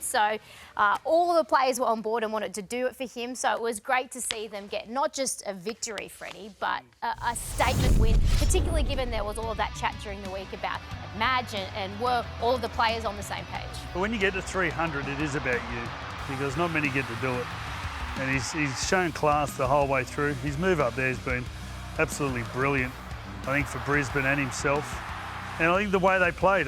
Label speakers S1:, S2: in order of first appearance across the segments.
S1: So all the players were on board and wanted to do it for him. So it was great to see them get not just a victory, Freddie, but a statement win, particularly given there was all of that chat during the week about Madge and were all of the players on the same page.
S2: But when you get to 300, it is about you, because not many get to do it. And he's shown class the whole way through. His move up there has been absolutely brilliant, I think, for Brisbane and himself. And I think the way they played,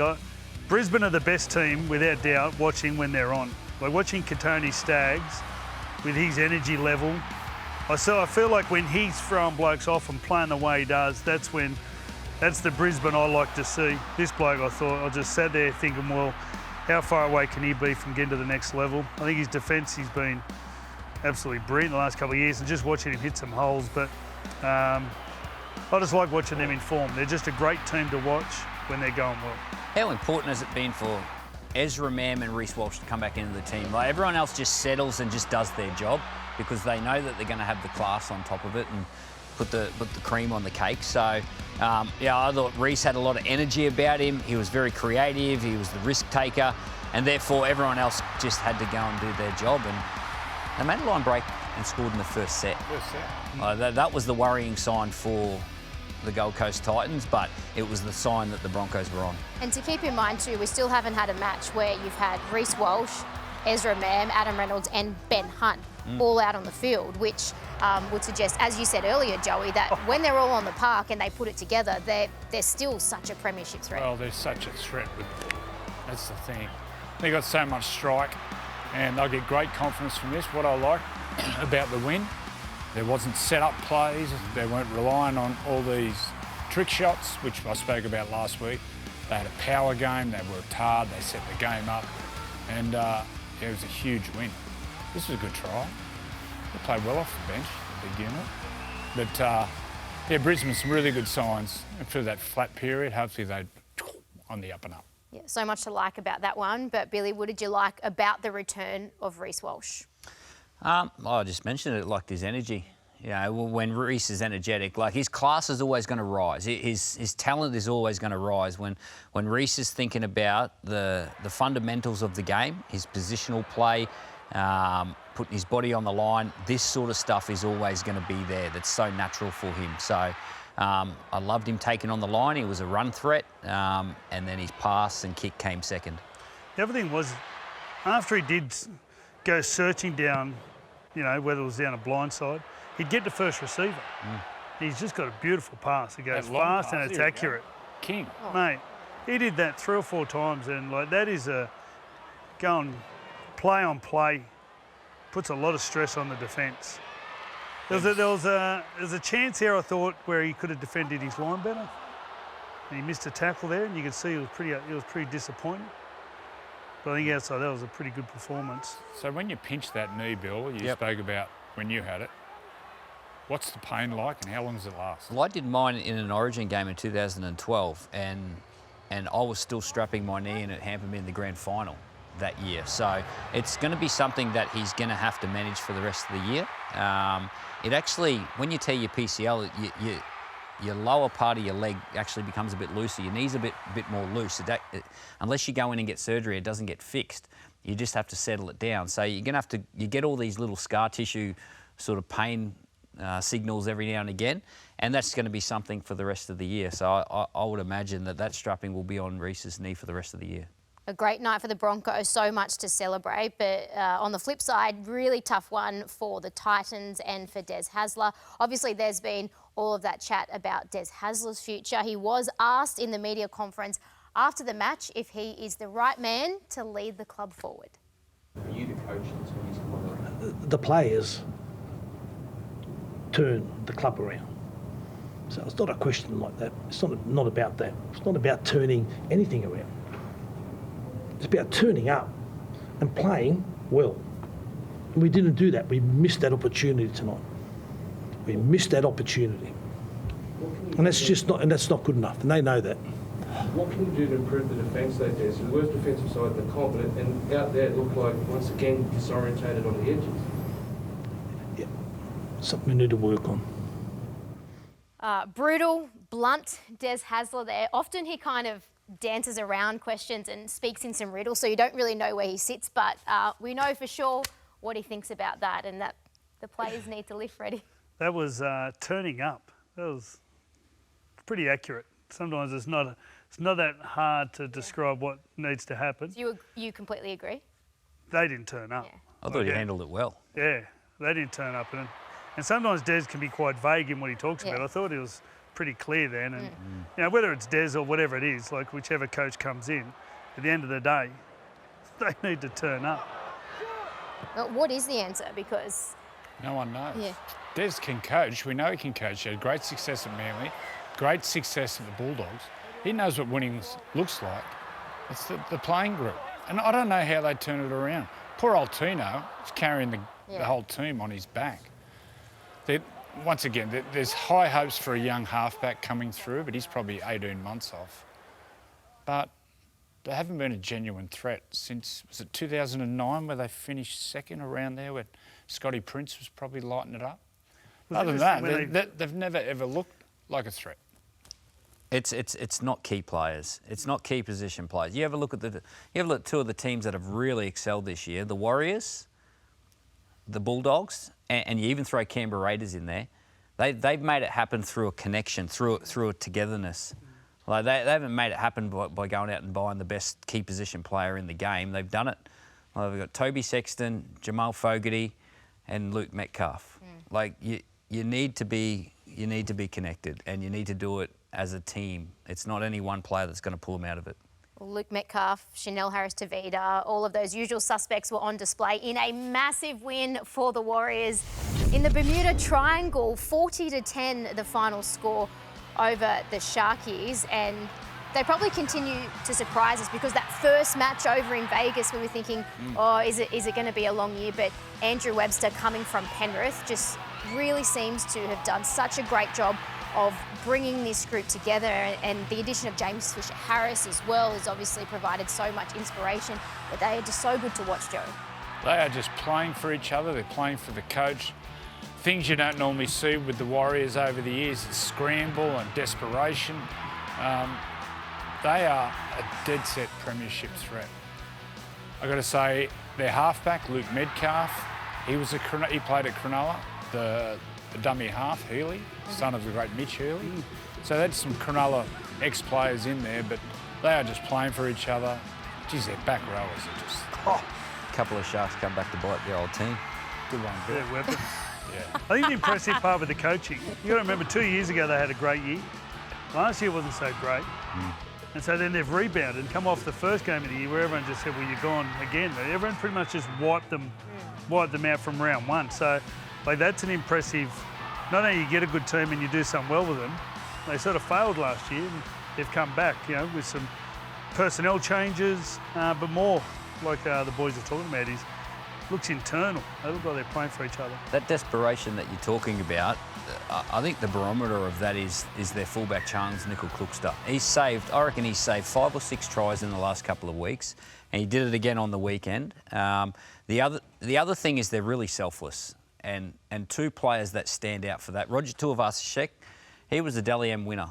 S2: Brisbane are the best team, without doubt, watching when they're on. Like watching Katoni Staggs with his energy level. I feel like when he's throwing blokes off and playing the way he does, that's the Brisbane I like to see. This bloke, I just sat there thinking, well, how far away can he be from getting to the next level? I think his defence, he's been absolutely brilliant the last couple of years, and just watching him hit some holes. But I just like watching them in form. They're just a great team to watch when they're going well.
S3: How important has it been for Ezra Mam and Reece Walsh to come back into the team? Like, everyone else just settles and just does their job because they know that they're going to have the class on top of it and put the cream on the cake. So, yeah, I thought Reece had a lot of energy about him. He was very creative. He was the risk taker, and therefore everyone else just had to go and do their job. And they made a line break and scored in the first set. That was the worrying sign for the Gold Coast Titans, but it was the sign that the Broncos were on. And
S1: to keep in mind too, we still haven't had a match where you've had Reece Walsh, Ezra Mam, Adam Reynolds and Ben Hunt all out on the field, which would suggest, as you said earlier, Joey, that when they're all on the park and they put it together, they're still such a premiership threat.
S4: Well, they're such a threat. That's the thing. They got so much strike, and they'll get great confidence from this. What I like about the win, there wasn't set-up plays. They weren't relying on all these trick shots, which I spoke about last week. They had a power game. They worked hard. They set the game up, and it was a huge win. This was a good trial. They played well off the bench to begin with. But, yeah, Brisbane, some really good signs. And through that flat period, hopefully they're on the up and up.
S1: Yeah, so much to like about that one. But, Billy, what did you like about the return of Reece Walsh?
S3: I just mentioned it, like his energy. You know, when Reece is energetic, like his class is always going to rise. His talent is always going to rise. When Reece is thinking about the fundamentals of the game, his positional play, putting his body on the line, this sort of stuff is always going to be there. That's so natural for him. So I loved him taking on the line. He was a run threat, and then his pass and kick came second.
S2: The other thing was, after he did go searching down, you know, whether it was down a blind side, he'd get to first receiver. He's just got a beautiful pass. He goes fast and it's accurate.
S4: King.
S2: Mate, he did that 3 or 4 times, and like that is going play on play, puts a lot of stress on the defence. There was a chance there, I thought, where he could have defended his line better. And he missed a tackle there, and you could see he was pretty disappointed. But I think outside that was a pretty good performance.
S4: So when you pinch that knee, Bill, you spoke about when you had it. What's the pain like, and how long does it last?
S3: Well, I did mine in an Origin game in 2012, and I was still strapping my knee, and it hampered me in the grand final that year. So it's going to be something that he's going to have to manage for the rest of the year. It actually, when you tear your PCL, your lower part of your leg actually becomes a bit looser. Your knee's a bit more loose. Unless you go in and get surgery, it doesn't get fixed. You just have to settle it down. So you're going to have to, you get all these little scar tissue sort of pain signals every now and again, and that's going to be something for the rest of the year. So I would imagine that strapping will be on Reece's knee for the rest of the year.
S1: A great night for the Broncos, so much to celebrate, but on the flip side, really tough one for the Titans and for Des Hasler. Obviously, there's been all of that chat about Des Hasler's future. He was asked in the media conference after the match if he is the right man to lead the club forward.
S5: Are you the coach that's when he's come around?
S6: The players turn the club around. So it's not a question like that. It's not about that. It's not about turning anything around. It's about turning up and playing well. And we didn't do that. We missed that opportunity tonight. We missed that opportunity. And that's not good enough, and they know that.
S5: What can you do to improve the defence though, Des? The worst defensive side, they're confident, and out there it looked like, once again, disorientated on the edges.
S6: Yeah, something we need to work on.
S1: Brutal, blunt Des Hasler there. Often he kind of dances around questions and speaks in some riddles, so you don't really know where he sits, but we know for sure what he thinks about that and that the players need to lift ready.
S2: That was turning up. That was pretty accurate. Sometimes it's not that hard to describe what needs to happen.
S1: So you completely agree?
S2: They didn't turn up.
S1: Yeah.
S3: I thought he handled it well.
S2: Yeah, they didn't turn up. And sometimes Des can be quite vague in what he talks
S1: Yeah.
S2: about. I thought he was pretty clear then. And you know, whether it's Des or whatever it is, like whichever coach comes in, at the end of the day, they need to turn up.
S1: Well, what is the answer? Because
S4: No one knows.
S1: Yeah.
S4: Des can coach. We know he can coach. He had great success at Manly, great success at the Bulldogs. He knows what winning looks like. It's the playing group. And I don't know how they turn it around. Poor old Tino is carrying the whole team on his back. Once again, there's high hopes for a young halfback coming through, but he's probably 18 months off. But they haven't been a genuine threat since, was it 2009 where they finished second around there where Scotty Prince was probably lighting it up? Other than that, they've never ever looked like a threat.
S3: It's not key players. It's not key position players. You have a look at two of the teams that have really excelled this year: the Warriors, the Bulldogs, and you even throw Canberra Raiders in there. They've made it happen through a connection, through a togetherness. Like they haven't made it happen by going out and buying the best key position player in the game. They've done it. Like they've got Toby Sexton, Jamal Fogarty, and Luke Metcalf. Like you need to be connected, and you need to do it as a team. It's not any one player that's going to pull them out of it.
S1: well, Luke Metcalf, Chanel Harris-Tavita, all of those usual suspects were on display in a massive win for the Warriors. In the Bermuda Triangle, 40-10 the final score over the Sharkies, and they probably continue to surprise us because that first match over in Vegas, we were thinking, oh, is it going to be a long year? But Andrew Webster, coming from Penrith, just really seems to have done such a great job of bringing this group together, and the addition of James Fisher-Harris as well has obviously provided so much inspiration. But they are just so good to watch, Joe.
S4: They are just playing for each other. They're playing for the coach. Things you don't normally see with the Warriors over the years is scramble and desperation. They are a dead-set premiership threat. I've got to say, their halfback, Luke Metcalf, he played at Cronulla, the dummy half, Healy, son of the great Mitch Healy. So that's some Cronulla ex-players in there, but they are just playing for each other. Geez, their back rowers are just...
S3: A couple of Sharks come back to bite the old team.
S4: Good one, Bill.
S2: Their weapons.
S4: Yeah.
S2: I think the impressive part with the coaching, you got to remember 2 years ago they had a great year. Last year wasn't so great. And so then they've rebounded and come off the first game of the year where everyone just said, well, you're gone again. Everyone pretty much just wiped them out from round one. So like that's an impressive, not only you get a good team and you do something well with them, they sort of failed last year and they've come back, you know, with some personnel changes, but more like the boys are talking about is looks internal. They look like they're playing for each other.
S3: That desperation that you're talking about, I think the barometer of that is their fullback Charles Nickel-Klookster. I reckon he's saved 5 or 6 tries in the last couple of weeks, and he did it again on the weekend. The other thing is they're really selfless, and 2 players that stand out for that. Roger Tuivasa-Sheck, he was the Dally M winner.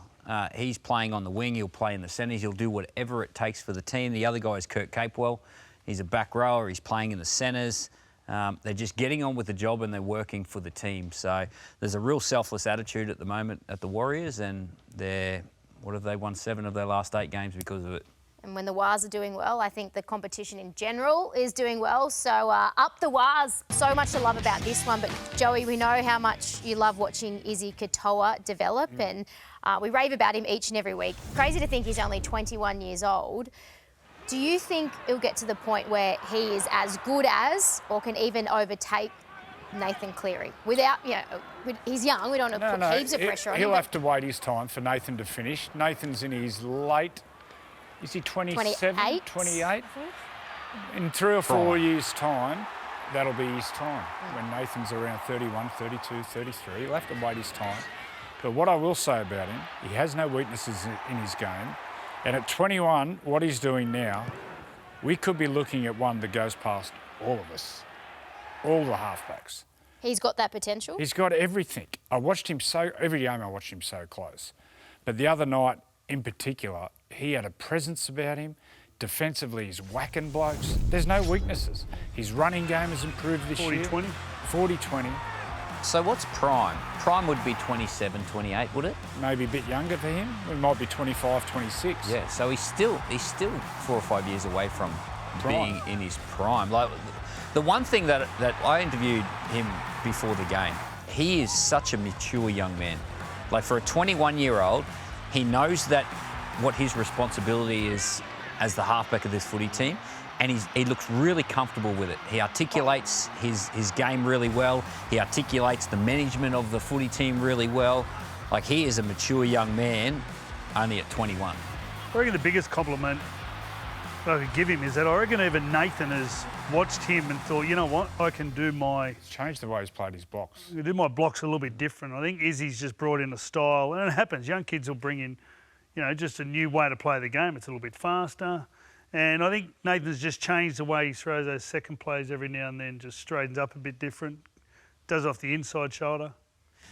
S3: He's playing on the wing, he'll play in the centres, he'll do whatever it takes for the team. The other guy is Kurt Capewell. He's a back rower, he's playing in the centres. They're just getting on with the job and they're working for the team. So there's a real selfless attitude at the moment at the Warriors, and they won 7 of their last 8 games because of it.
S1: And when the Wars are doing well, I think the competition in general is doing well. So up the Wars. So much to love about this one. But Joey, we know how much you love watching Isaiya Katoa develop, and we rave about him each and every week. Crazy to think he's only 21 years old. Do you think it'll get to the point where he is as good as, or can even overtake Nathan Cleary? Without, he's young, we don't want to put heaps of pressure on him.
S4: He'll have to wait his time for Nathan to finish. Nathan's in his late, is he 27? 28? In 3 or 4 years' time, that'll be his time. When Nathan's around 31, 32, 33, he'll have to wait his time. But what I will say about him, he has no weaknesses in his game. And at 21, what he's doing now, we could be looking at one that goes past all of us, all the halfbacks.
S1: He's got that potential?
S4: He's got everything. Every game I watched him so close. But the other night, in particular, he had a presence about him. Defensively, he's whacking blokes. There's no weaknesses. His running game has improved this year.
S2: 40-20?
S4: 40-20.
S3: So what's prime? Prime would be 27, 28, would it?
S4: Maybe a bit younger for him. It might be 25, 26.
S3: Yeah, so he's still 4 or 5 years away from being in his prime. Like, the one thing that I interviewed him before the game, he is such a mature young man. Like, for a 21-year-old, he knows that what his responsibility is as the halfback of this footy team, and he looks really comfortable with it. He articulates his game really well. He articulates the management of the footy team really well. Like, he is a mature young man, only at 21.
S2: I reckon the biggest compliment I could give him is that I reckon even Nathan has watched him and thought, you know what, I can do my...
S4: It's changed the way he's played his blocks.
S2: Do my blocks a little bit different. I think Izzy's just brought in a style, and it happens. Young kids will bring in, you know, just a new way to play the game. It's a little bit faster. And I think Nathan's just changed the way he throws those second plays every now and then, just straightens up a bit different, does off the inside shoulder,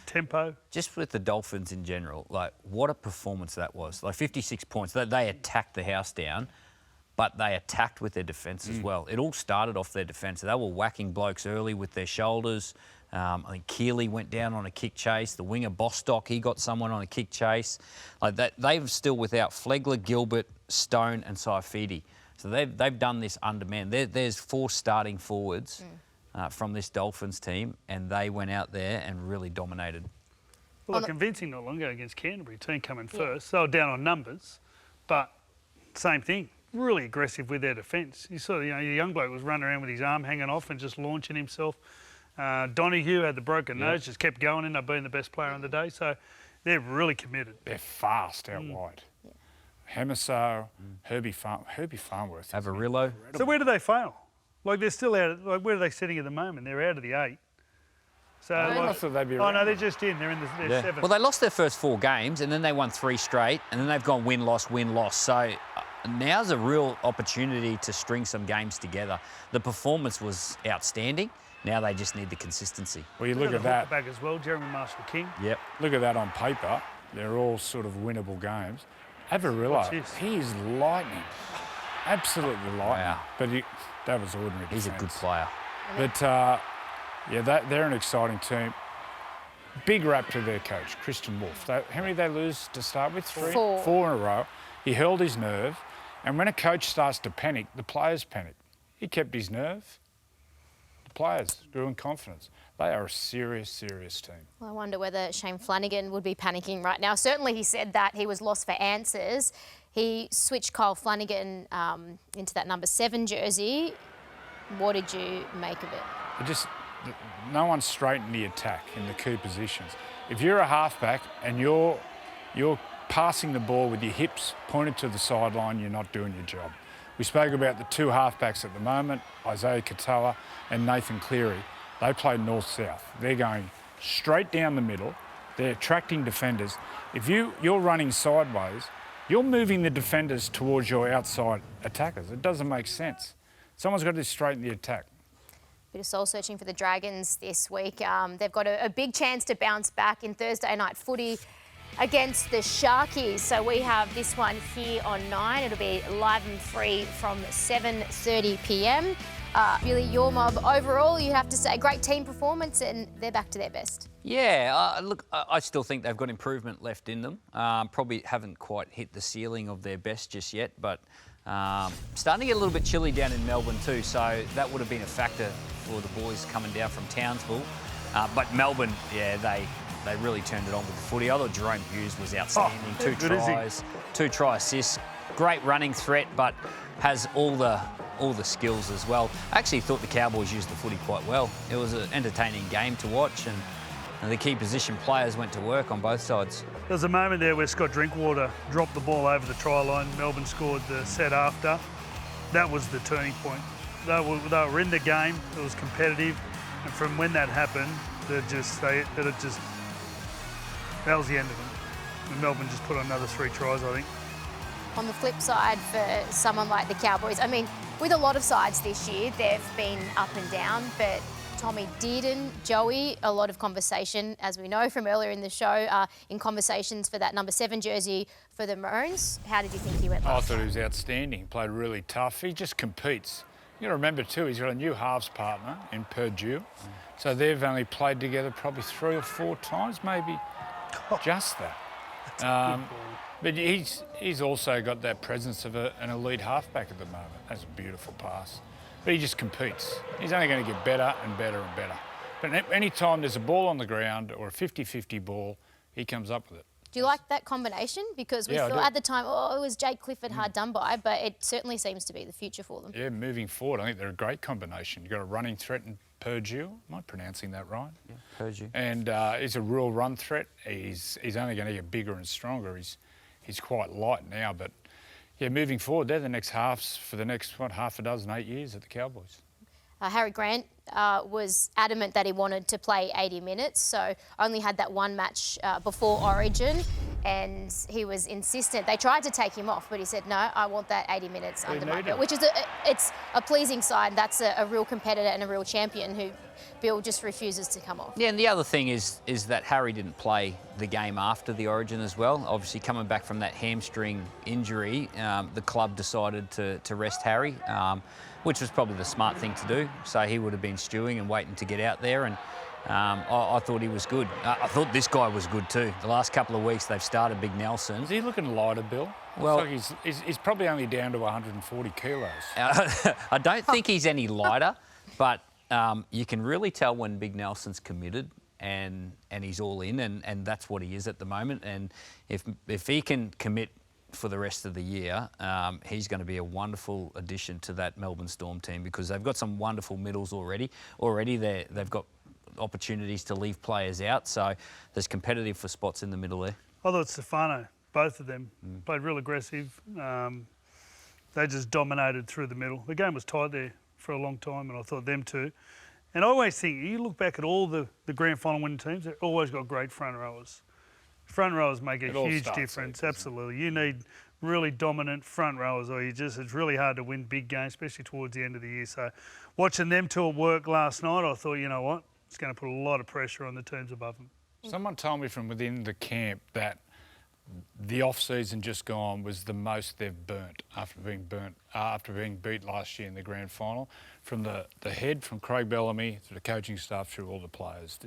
S2: tempo.
S3: Just with the Dolphins in general, like, what a performance that was. Like, 56 points. They attacked the house down, but they attacked with their defence as well. It all started off their defence. They were whacking blokes early with their shoulders. I think Keeley went down on a kick chase. The winger Bostock, he got someone on a kick chase. Like that, they've still without Flegler, Gilbert, Stone, and Saifidi. So they've done this undermanned. There's 4 starting forwards from this Dolphins team, and they went out there and really dominated.
S2: Well, they're convincing not long ago against Canterbury, team coming first. They were down on numbers, but same thing. Really aggressive with their defence. You saw, you know, the young bloke was running around with his arm hanging off and just launching himself. Donahue had the broken nose, just kept going, ended up being the best player on the day. So they're really committed.
S4: They're fast out wide. Yeah. Hemiso, Herbie Farnworth.
S3: Avarillo.
S2: So where do they fail? Like, they're still out. Like, where are they sitting at the moment? They're out of the 8. So
S4: I thought they'd be
S2: oh
S4: around.
S2: no, they're just in. They're in the 7.
S3: Well, they lost their first 4 games, and then they won 3 straight, and then they've gone win-loss, win-loss. So now's a real opportunity to string some games together. The performance was outstanding. Now they just need the consistency.
S4: Well, you look at that.
S2: Back as well, Jeremy Marshall-King.
S3: Yep.
S4: Look at that on paper. They're all sort of winnable games. Avarillo, he's lightning. Absolutely lightning.
S3: Wow.
S4: But that was ordinary
S3: He's
S4: defense.
S3: a good player.
S4: But, they're an exciting team. Big rap to their coach, Christian Wolf. How many did they lose to start with? 3?
S1: 4.
S4: 4 in a row. He held his nerve. And when a coach starts to panic, the players panic. He kept his nerve. The players grew in confidence. They are a serious, serious team.
S1: Well, I wonder whether Shane Flanagan would be panicking right now. Certainly he said that he was lost for answers. He switched Kyle Flanagan into that number 7 jersey. What did you make of it?
S4: No one's straightened the attack in the key positions. If you're a halfback and you're passing the ball with your hips pointed to the sideline, you're not doing your job. We spoke about the 2 halfbacks at the moment, Isaiya Katoa and Nathan Cleary. They play north-south. They're going straight down the middle. They're attracting defenders. If you're running sideways, you're moving the defenders towards your outside attackers. It doesn't make sense. Someone's got to straighten the attack.
S1: Bit of soul searching for the Dragons this week. They've got a big chance to bounce back in Thursday night footy against the Sharkies. So we have this one here on 9. It'll be live and free from 7:30 p.m. Really your mob overall, you have to say, great team performance, and they're back to their best.
S3: Yeah, look, I still think they've got improvement left in them. Probably haven't quite hit the ceiling of their best just yet, but starting to get a little bit chilly down in Melbourne too, so that would have been a factor for the boys coming down from Townsville. But Melbourne, yeah, they really turned it on with the footy. I thought Jerome Hughes was outstanding. 2 tries, 2 try assists, great running threat, but has all the skills as well. I actually thought the Cowboys used the footy quite well. It was an entertaining game to watch, and the key position players went to work on both sides.
S2: There was a moment there where Scott Drinkwater dropped the ball over the try line. Melbourne scored the set after. That was the turning point. They were in the game. It was competitive, and from when that happened, that was the end of them. And Melbourne just put on another 3 tries, I think.
S1: On the flip side, for someone like the Cowboys, I mean, with a lot of sides this year, they've been up and down, but Tommy Dearden, Joey, a lot of conversation, as we know from earlier in the show, in conversations for that number 7 jersey for the Maroons. How did you think he went
S4: I
S1: last
S4: thought he
S1: night?
S4: was outstanding. He played really tough. He just competes. You got to remember too, he's got a new halves partner in Purdue. So they've only played together probably 3 or 4 times, maybe just that. But he's also got that presence of an elite halfback at the moment. That's a beautiful pass. But he just competes. He's only going to get better and better and better. But any time there's a ball on the ground or a 50-50 ball, he comes up with it.
S1: Do you like that combination? Because we
S4: Yeah, I
S1: thought
S4: do.
S1: at the time, oh, it was Jake Clifford hard done by, but it certainly seems to be the future for them.
S4: Yeah, moving forward, I think they're a great combination. You've got a running threat in Purdue. Am I pronouncing that right?
S3: Yeah, Purdue.
S4: And he's a real run threat. He's only going to get bigger and stronger. He's quite light now, but yeah, moving forward, they're the next halves for the next, half a dozen, 8 years at the Cowboys.
S1: Harry Grant was adamant that he wanted to play 80 minutes, so only had that one match before Origin, and he was insistent. They tried to take him off, but he said, no, I want that 80 minutes under my belt, which is it's a pleasing sign. That's a real competitor and a real champion who Bill just refuses to come off.
S3: Yeah, and the other thing is that Harry didn't play the game after the Origin as well. Obviously, coming back from that hamstring injury, the club decided to rest Harry, which was probably the smart thing to do. So he would have been stewing and waiting to get out there, and I thought he was good. I thought this guy was good too. The last couple of weeks they've started Big Nelson.
S4: Is he looking lighter, Bill?
S3: Well,
S4: Looks like he's probably only down to 140 kilos.
S3: I don't think he's any lighter, but you can really tell when Big Nelson's committed and he's all in, and that's what he is at the moment. And if he can commit for the rest of the year, he's going to be a wonderful addition to that Melbourne Storm team, because they've got some wonderful middles already. They've got opportunities to leave players out, so there's competitive for spots in the middle there.
S2: I thought Stefano, both of them, played real aggressive. They just dominated through the middle. The game was tight there for a long time, and I thought them too. And I always think, you look back at all the grand final winning teams, they've always got great front rowers. Front rowers make a huge difference, absolutely. You need really dominant front rowers, or it's really hard to win big games, especially towards the end of the year. So watching them two at work last night, I thought, you know what, it's going to put a lot of pressure on the teams above them.
S4: Someone told me from within the camp that the off-season just gone was the most they've burnt after being beat last year in the grand final. From the head, from Craig Bellamy, to the coaching staff, through all the players.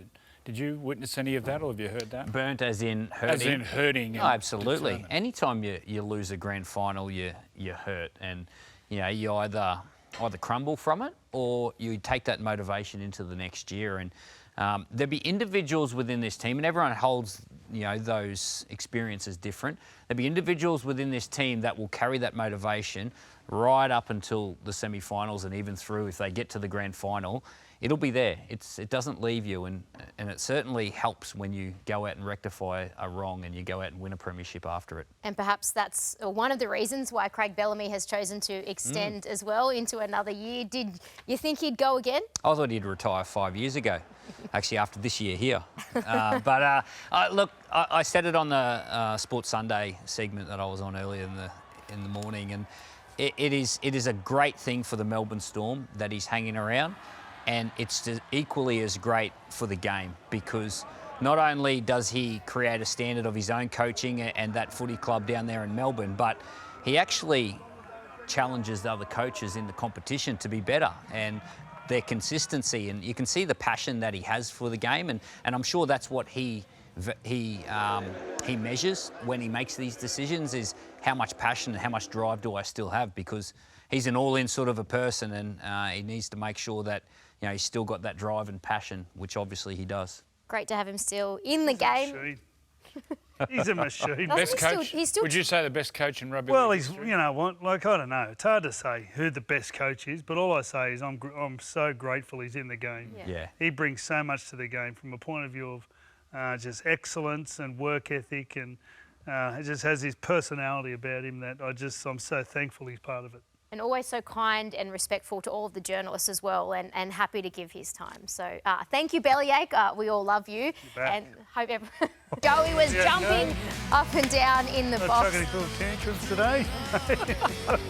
S4: Did you witness any of that, or have you heard that?
S3: Burnt as in hurting?
S4: As in hurting.
S3: Oh, absolutely. Anytime you lose a grand final, you hurt, and you either crumble from it or you take that motivation into the next year. And there'll be individuals within this team, and everyone holds those experiences different. There'll be individuals within this team that will carry that motivation right up until the semi-finals, and even through if they get to the grand final. It'll be there. It doesn't leave you, and it certainly helps when you go out and rectify a wrong and you go out and win a premiership after it.
S1: And perhaps that's one of the reasons why Craig Bellamy has chosen to extend as well into another year. Did you think he'd go again?
S3: I thought he'd retire 5 years ago, actually after this year here. Look, I said it on the Sports Sunday segment that I was on earlier in the morning, and it is a great thing for the Melbourne Storm that he's hanging around. And it's equally as great for the game, because not only does he create a standard of his own coaching and that footy club down there in Melbourne, but he actually challenges the other coaches in the competition to be better, and their consistency. And you can see the passion that he has for the game, and I'm sure that's what he measures when he makes these decisions, is how much passion and how much drive do I still have, because he's an all-in sort of a person, and he needs to make sure that he's still got that drive and passion, which obviously he does.
S1: Great to have him still in the game.
S2: He's a machine.
S4: Best coach?
S1: He's still
S4: Would you say the best coach in rugby?
S2: Well,
S4: league
S2: he's,
S4: history?
S2: you know what, like, I don't know. It's hard to say who the best coach is, but all I say is I'm so grateful he's in the game.
S3: Yeah.
S2: He brings so much to the game from a point of view of just excellence and work ethic, and he just has his personality about him that I'm so thankful he's part of it.
S1: And always so kind and respectful to all of the journalists as well, and happy to give his time. So thank you, Bellyache. We all love you. And hope everyone... Joey was jumping up and down in the box.
S2: Chucking little tantrums today.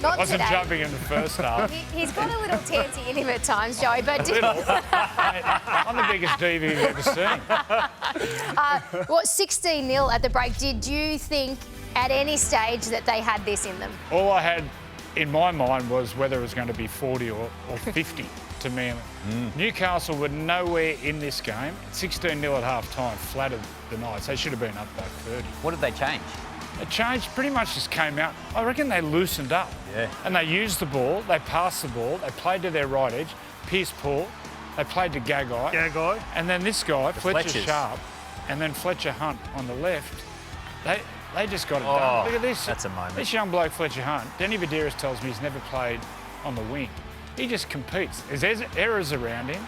S1: Not
S4: Wasn't
S1: today.
S4: jumping in the first half.
S1: He's got a little tanty in him at times, Joey, but...
S4: I'm the biggest DV you've ever seen.
S1: 16-0 at the break. Did you think at any stage that they had this in them?
S4: All I had in my mind was whether it was going to be 40 or 50 to Manly. Newcastle were nowhere in this game. 16-0 at half-time flattered the Knights. They should have been up by 30.
S3: What did they change?
S4: The change pretty much just came out. I reckon they loosened up.
S3: Yeah.
S4: And they used the ball, they passed the ball, they played to their right edge, Pierce Paul, they played to Gagai. And then this guy, Fletcher
S3: Fletchers.
S4: Sharp, and then Fletcher Hunt on the left. They just got it done. Look at this.
S3: That's a moment.
S4: This young bloke, Fletcher Hunt, Denny Badeiras tells me he's never played on the wing. He just competes. There's errors around him,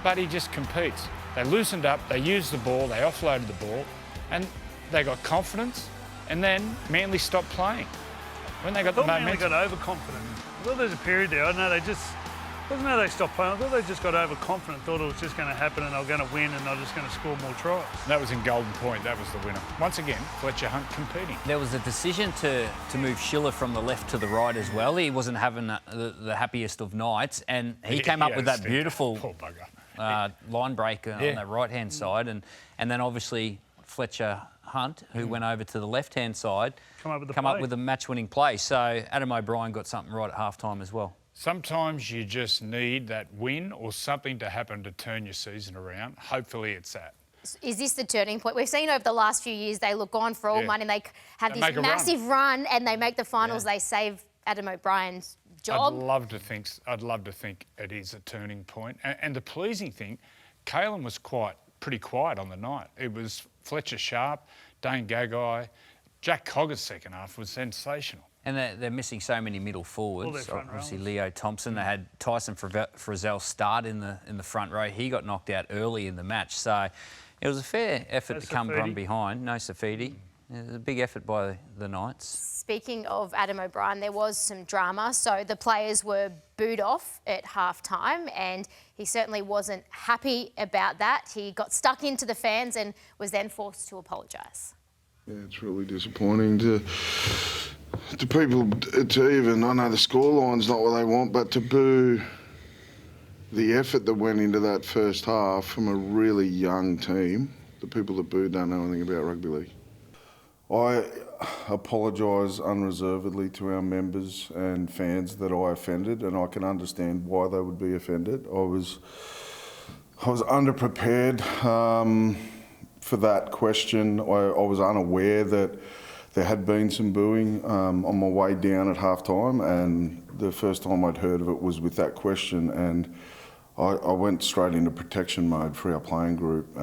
S4: but he just competes. They loosened up, they used the ball, they offloaded the ball, and they got confidence, and then Manly stopped playing. When they got the momentum.
S2: Manly got overconfident. I thought there was a period there. I don't know, wasn't how they stopped playing. I thought they just got overconfident, thought it was just going to happen and they were going to win and they were just going to score more tries.
S4: That was in Golden Point, that was the winner. Once again, Fletcher Hunt competing.
S3: There was a decision to move Schiller from the left to the right as well. He wasn't having the happiest of nights, and he came up with that beautiful
S4: Poor bugger.
S3: line break on that right-hand side, and then obviously Fletcher Hunt, who went over to the left-hand side,
S2: Come up with
S3: a match-winning play. So Adam O'Brien got something right at half-time as well.
S4: Sometimes you just need that win or something to happen to turn your season around. Hopefully it's that.
S1: Is this the turning point? We've seen over the last few years they look on for all money. They have this massive run and they make the finals. They save Adam O'Brien's job.
S4: I'd love to think it is a turning point. And the pleasing thing, Kalen was pretty quiet on the night. It was Fletcher Sharp, Dane Gagai, Jack Cogger's second half was sensational.
S3: And they're missing so many middle forwards. Obviously, Leo Thompson. They had Tyson Frizzell start in the front row. He got knocked out early in the match. So it was a fair effort to come from behind. No Safidi. It was a big effort by the Knights.
S1: Speaking of Adam O'Brien, there was some drama. So the players were booed off at half-time and he certainly wasn't happy about that. He got stuck into the fans and was then forced to apologise.
S7: Yeah, it's really disappointing to people to even, I know the scoreline's not what they want, but to boo the effort that went into that first half from a really young team. The people that booed don't know anything about rugby league. I apologise unreservedly to our members and fans that I offended, and I can understand why they would be offended. I was underprepared for that question. I was unaware that there had been some booing on my way down at half-time, and the first time I'd heard of it was with that question, and I went straight into protection mode for our playing group.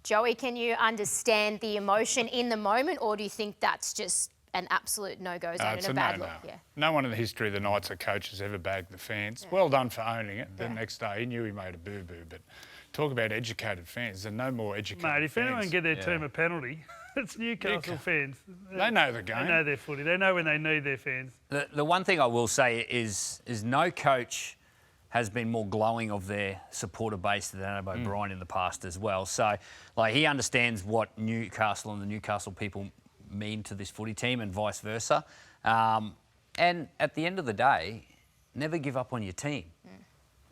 S1: Joey, can you understand the emotion in the moment, or do you think that's just an absolute no-go zone and a bad look? Yeah.
S4: No one in the history of the Knights or coaches ever bagged the fans. Yeah. Well done for owning it. The next day he knew he made a boo-boo, but talk about educated fans. There are no more educated fans.
S2: Mate, if anyone get their team a penalty, it's Newcastle fans.
S4: They know the game.
S2: They know their footy. They know when they need their fans.
S3: The one thing I will say is no coach has been more glowing of their supporter base than Adam O'Brien in the past as well. So, he understands what Newcastle and the Newcastle people mean to this footy team and vice versa. And at the end of the day, never give up on your team.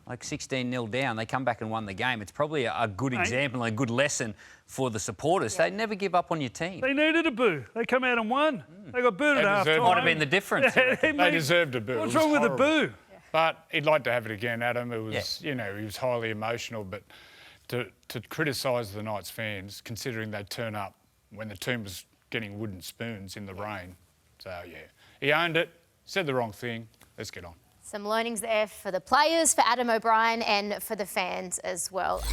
S3: 16-0 down, they come back and won the game. It's probably a good example and a good lesson for the supporters. They never give up on your team.
S2: They needed a boo. They come out and won. They got booed at half-time.
S3: Might have been the difference.
S4: They deserved a boo.
S2: What's wrong with a boo?
S4: But he'd like to have it again, Adam. It was, he was highly emotional, but to criticise the Knights fans, considering they'd turn up when the team was getting wooden spoons in the rain. So, he owned it, said the wrong thing. Let's get on.
S1: Some learnings there for the players, for Adam O'Brien and for the fans as well.